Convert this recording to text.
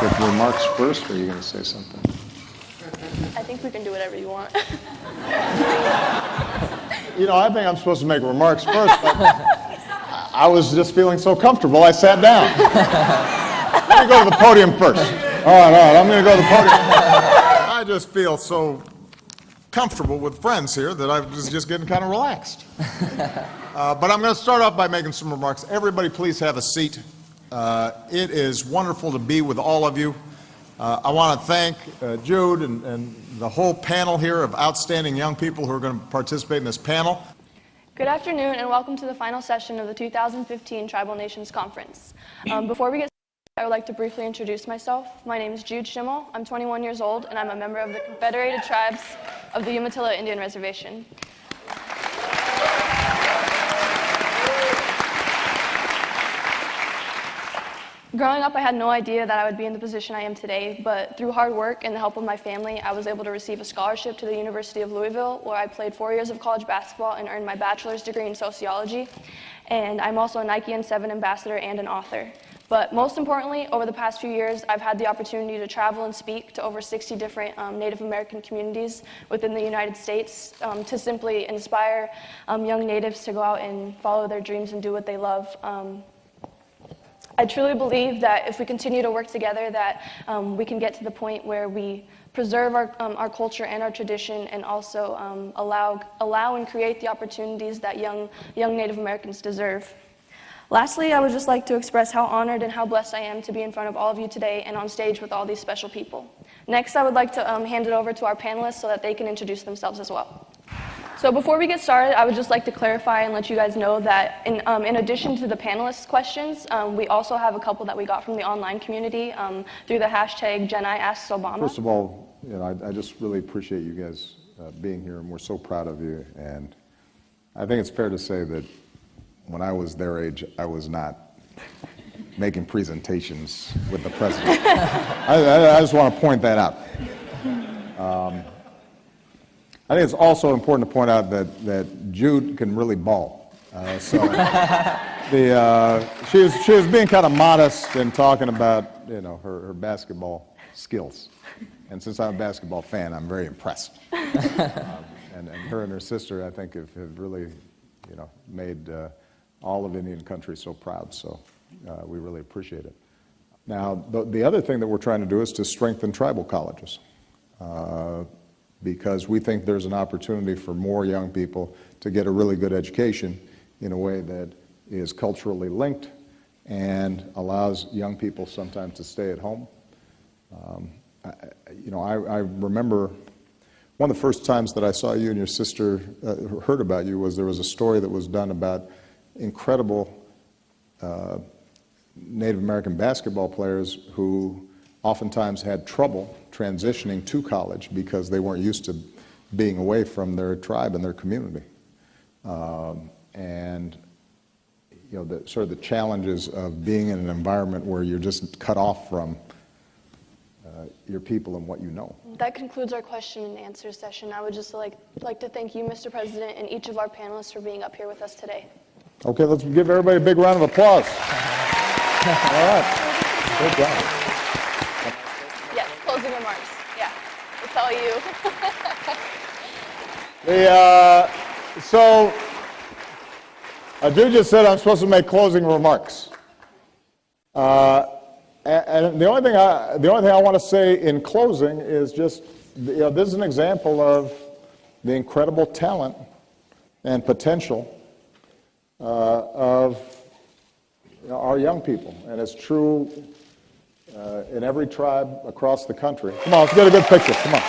make remarks first, or are you going to say something? I think we can do whatever you want. You know, I think I'm supposed to make remarks first, but I was just feeling so comfortable, I sat down. Let me go to the podium first. All right, I'm going to go to the podium. I just feel so comfortable with friends here that I was just getting kind of relaxed. But I'm going to start off by making some remarks. Everybody please have a seat. It is wonderful to be with all of you. I want to thank Jude and the whole panel here of outstanding young people who are going to participate in this panel. Good afternoon and welcome to the final session of the 2015 Tribal Nations Conference. Before we get started, I would like to briefly introduce myself. My name is Jude Schimmel. I'm 21 years old and I'm a member of the Confederated Tribes of the Umatilla Indian Reservation. Growing up, I had no idea that I would be in the position I am today, but through hard work and the help of my family, I was able to receive a scholarship to the University of Louisville, where I played 4 years of college basketball and earned my bachelor's degree in sociology. And I'm also a Nike N7 ambassador and an author. But most importantly, over the past few years, I've had the opportunity to travel and speak to over 60 different Native American communities within the United States to simply inspire young Natives to go out and follow their dreams and do what they love. I truly believe that if we continue to work together, that we can get to the point where we preserve our culture and our tradition, and also allow and create the opportunities that young Native Americans deserve. Lastly, I would just like to express how honored and how blessed I am to be in front of all of you today and on stage with all these special people. Next, I would like to hand it over to our panelists so that they can introduce themselves as well. So before we get started, I would just like to clarify and let you guys know that in addition to the panelists' questions, we also have a couple that we got from the online community through the hashtag #JenIAsksObama. First of all, you know, I just really appreciate you guys being here, and we're so proud of you. And I think it's fair to say that when I was their age, I was not making presentations with the president. I just want to point that out. I think it's also important to point out that Jude can really ball. She was being kind of modest and talking about, you know, her basketball skills. And since I'm a basketball fan, I'm very impressed. And her and her sister, I think, have really, you know, made all of Indian country so proud. So we really appreciate it. Now, the other thing that we're trying to do is to strengthen tribal colleges. Because we think there's an opportunity for more young people to get a really good education in a way that is culturally linked and allows young people sometimes to stay at home. I remember one of the first times that I saw you and your sister, heard about you, was there was a story that was done about incredible Native American basketball players who oftentimes had trouble transitioning to college because they weren't used to being away from their tribe and their community. And you know, sort of the challenges of being in an environment where you're just cut off from your people and what you know. That concludes our question and answer session. I would just like to thank you, Mr. President, and each of our panelists for being up here with us today. Okay, let's give everybody a big round of applause. All right, good job. Yes, closing remarks. Yeah, it's all you. Jude just said I'm supposed to make closing remarks. And the only thing I want to say in closing is just, you know, this is an example of the incredible talent and potential of our young people, and it's true in every tribe across the country. Come on, let's get a good picture. Come on.